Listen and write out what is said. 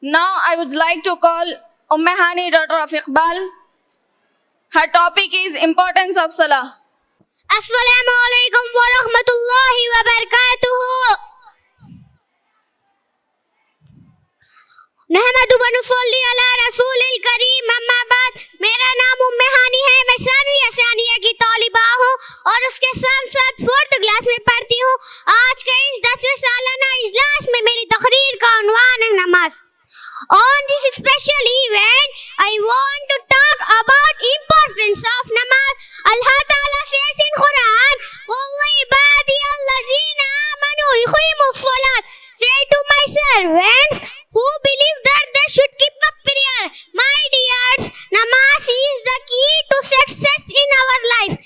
Now I would like to call Hani, daughter of Iqbal. Her topic is importance of Salah. Assalamu alaikum wa rahmatullahi wa barakatuhu. नहमदु व नुसल्ली अला रसूलिल करीम, अम्मा बाद। मेरा नाम हानी है। मैं सानवी सानिया की तालिबा हूँ और उसके साथ साथ 4th क्लास में पढ़ती हूँ। आज के इस 10वें सालाना इजलास में मेरी तकरीर का उन्वान है नमाज। On this special event, I want to talk about importance of namaz. Allah Ta'ala says in Quran, "Qul ibadiyallazina amanu yuqimus salat." Say to my servants who believe that they should keep up prayer. My dears, namaz is the key to success in our life.